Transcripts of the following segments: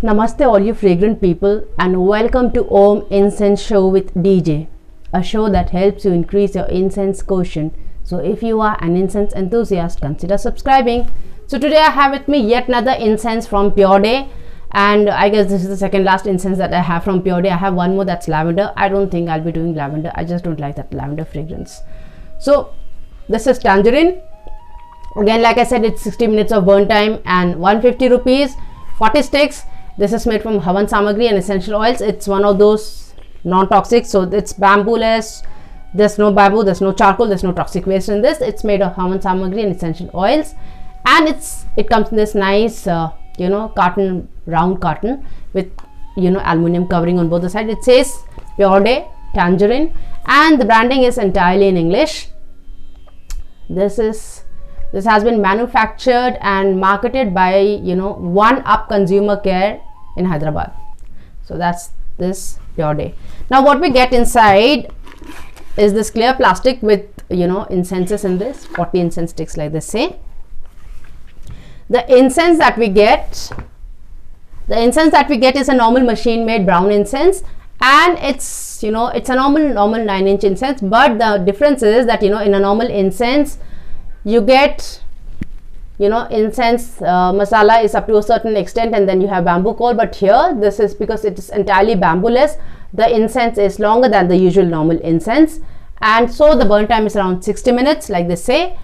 Namaste all you fragrant people, and welcome to Om Incense Show with DJ, a show that helps you increase your incense quotient. So if you are an incense enthusiast, consider subscribing. So today I have with me yet another incense from PUREDAY, and I guess this is the second last incense that I have from PUREDAY. I have one more that's lavender. I don't think I'll be doing lavender. I just don't like that lavender fragrance. So this is Tangerine. Again, like I said, it's 60 minutes of burn time and 150 rupees, 40 sticks. This is made from Havan Samagri and essential oils. It's one of those non-toxic, so it's bambooless. There's no bamboo, there's no charcoal, there's no toxic waste in this. It's made of Havan Samagri and essential oils, and it comes in this nice carton, round carton with aluminum covering on both the sides. It says PUREDAY Tangerine, and the branding is entirely in English. This has been manufactured and marketed by One Up Consumer Care in Hyderabad. So that's this PUREDAY. Now what we get inside is this clear plastic with incenses in this, 40 incense sticks like they say. The incense that we get is a normal machine made brown incense, and it's it's a normal 9-inch incense, but the difference is that in a normal incense you get incense masala is up to a certain extent, and then you have bamboo coal. But here, this is because it is entirely bambooless, the incense is longer than the usual normal incense, and so the burn time is around 60 minutes like they say.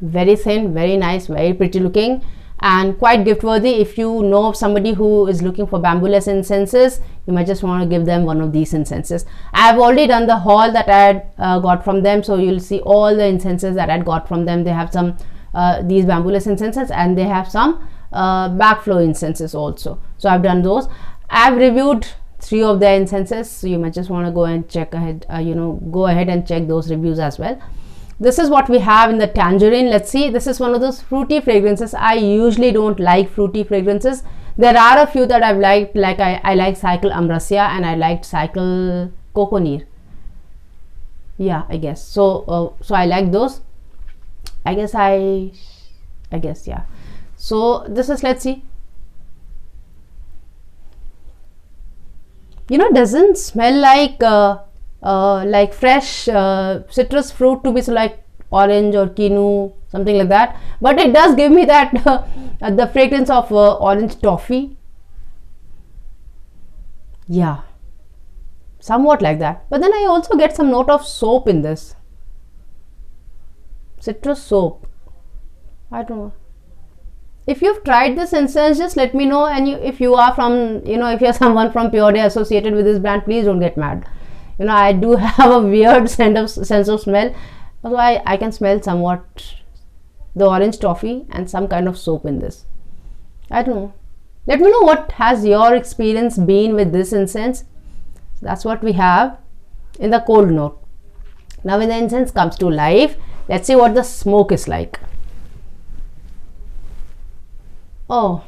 Very thin, very nice, very pretty looking, and quite gift worthy. If you know of somebody who is looking for bambooless incenses, you might just want to give them one of these incenses. I have already done the haul that I had got from them, so you'll see all the incenses that I had got from them. They have some these bambooless incenses, and they have some backflow incenses also. So I've done those. I've reviewed 3 of their incenses, so you might just want to go and check ahead. Go ahead and check those reviews as well. This is what we have in the Tangerine. Let's see. This is one of those fruity fragrances. I usually don't like fruity fragrances. There are a few that I've liked, like I like Cycle Ambracia, and I liked Cycle Coconir. Yeah, I guess so. So I like those. I guess yeah. So this is, let's see. Doesn't smell like fresh citrus fruit, to be so like orange or kinu, something like that, but it does give me that the fragrance of orange toffee. Yeah, somewhat like that. But then I also get some note of soap in this, citrus soap. I don't know. If you've tried this incense, just let me know. And if you are from if you're someone from PUREDAY associated with this brand, please don't get mad. I do have a weird sense of smell, so I can smell somewhat the orange toffee and some kind of soap in this. I don't know. Let me know what has your experience been with this incense. So that's what we have in the cold note. Now when the incense comes to life, let's see what the smoke is like. Oh,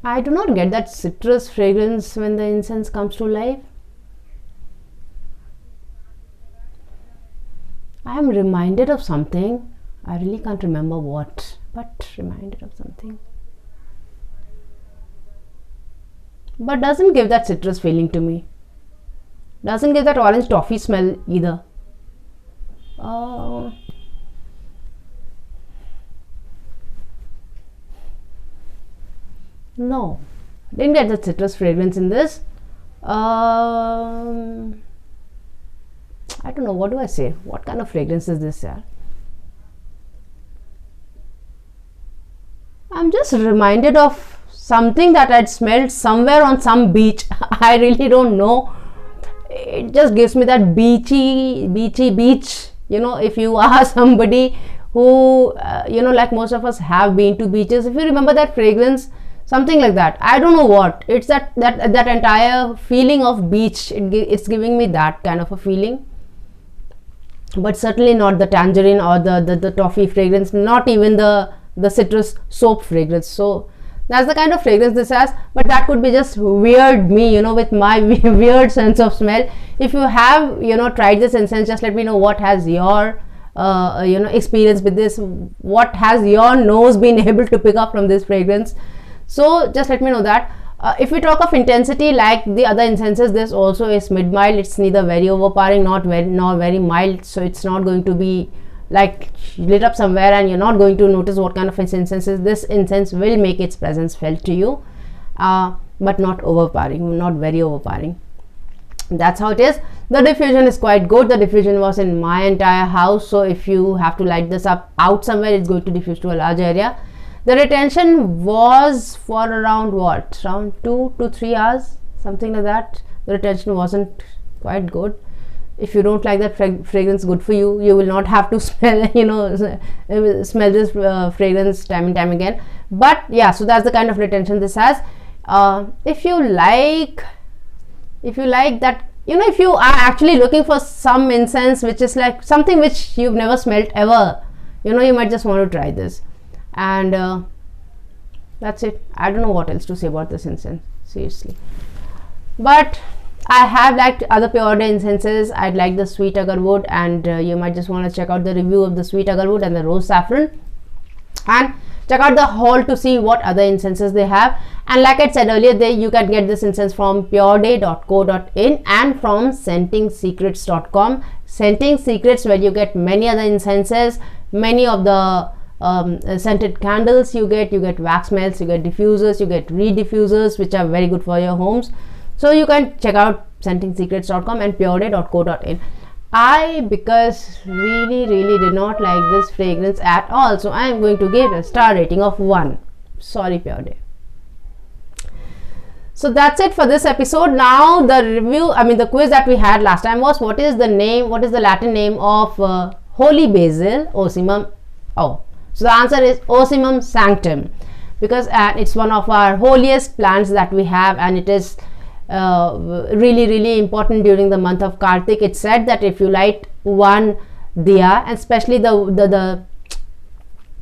I do not get that citrus fragrance when the incense comes to life. I am reminded of something. I really can't remember what, but reminded of something. But doesn't give that citrus feeling to me. Doesn't give that orange toffee smell either. No, didn't get the citrus fragrance in this. I don't know, what do I say? What kind of fragrance is this, yeah? I'm just reminded of something that I'd smelled somewhere on some beach. I really don't know. It just gives me that beachy beach. If you are somebody who like most of us have been to beaches, if you remember that fragrance, something like that. I don't know what. It's that entire feeling of beach. It's giving me that kind of a feeling. But certainly not the tangerine or the toffee fragrance. Not even the citrus soap fragrance. So that's the kind of fragrance this has. But that could be just weird me, with my weird sense of smell. If you have, tried this incense, just let me know what has your experience with this? What has your nose been able to pick up from this fragrance? So just let me know that. If we talk of intensity, like the other incenses, this also is mid-mild. It's neither very overpowering nor very mild, so it's not going to be like lit up somewhere and you're not going to notice what kind of incense is. This incense will make its presence felt to you, but not overpowering, not very overpowering. That's how it is. The diffusion is quite good. The diffusion was in my entire house, so if you have to light this up out somewhere, it's going to diffuse to a large area. The retention was for around 2 to 3 hours, something like that. The retention wasn't quite good. If you don't like that fragrance, good for you. You will not have to smell smell this fragrance time and time again. But yeah, so that's the kind of retention this has. If you like that, if you are actually looking for some incense which is like something which you've never smelled ever, you might just want to try this. And that's it. I don't know what else to say about this incense, seriously. But I have liked other PUREDAY incenses. I'd like the sweet agarwood, and you might just want to check out the review of the sweet agarwood and the rose saffron, and check out the haul to see what other incenses they have. And like I said earlier, you can get this incense from pureday.co.in and from scentingsecrets.com. Scenting Secrets, where you get many other incenses, many of the scented candles you get wax melts, you get diffusers, you get re-diffusers, which are very good for your homes. So you can check out scentingsecrets.com and pureday.co.in. because really did not like this fragrance at all, so I am going to give a star rating of 1. Sorry, PUREDAY. So that's it for this episode. Now the review, the quiz that we had last time was, what is the Latin name of holy basil, Ocimum? So the answer is Ocimum sanctum, because it's one of our holiest plants that we have, and it is really important during the month of Kartik. It's said that if you light one diya, and especially the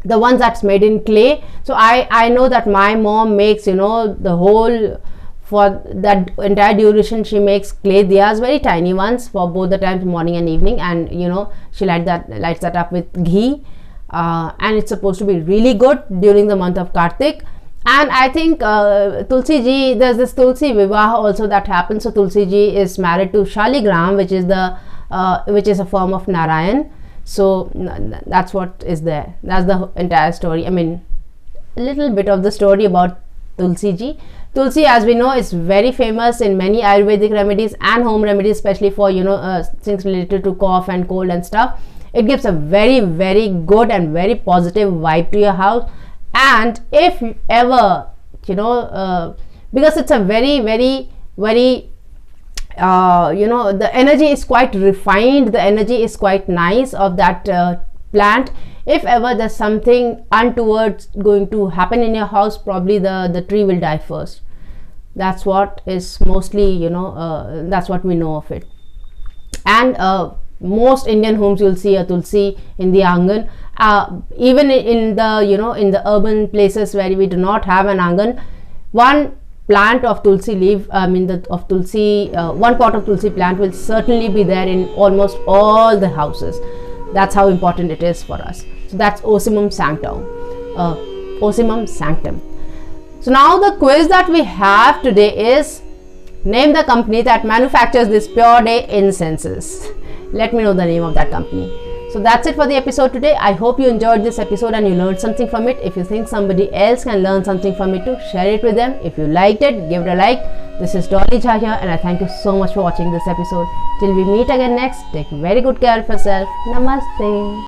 ones that's made in clay. So I know that my mom makes, the whole, for that entire duration, she makes clay diyas, very tiny ones, for both the times, morning and evening, and she lights that up with ghee, and it's supposed to be really good during the month of Kartik. And I think Tulsi ji, there's this Tulsi Vivah also that happens. So Tulsi ji is married to Shaligram, which is a form of Narayan. So that's what is there. That's the entire story. A little bit of the story about Tulsi ji. Tulsi, as we know, is very famous in many Ayurvedic remedies and home remedies, especially for things related to cough and cold and stuff. It gives a very good and very positive vibe to your house. And if ever, because it's a very the energy is quite refined, the energy is quite nice of that plant. If ever there's something untoward going to happen in your house, probably the tree will die first. That's what is mostly, that's what we know of it. And most Indian homes, you'll see a Tulsi in the angan. Even in the in the urban places where we do not have an angan, one plant of Tulsi leaf, one pot of Tulsi plant will certainly be there in almost all the houses. That's how important it is for us. So that's Ocimum sanctum. Ocimum sanctum. So now the quiz that we have today is, name the company that manufactures this PUREDAY incenses. Let me know the name of that company. So that's it for the episode today. I hope you enjoyed this episode and you learned something from it. If you think somebody else can learn something from it too, share it with them. If you liked it, give it a like. This is Dolly Jha here, and I thank you so much for watching this episode. Till we meet again next, take very good care of yourself. Namaste.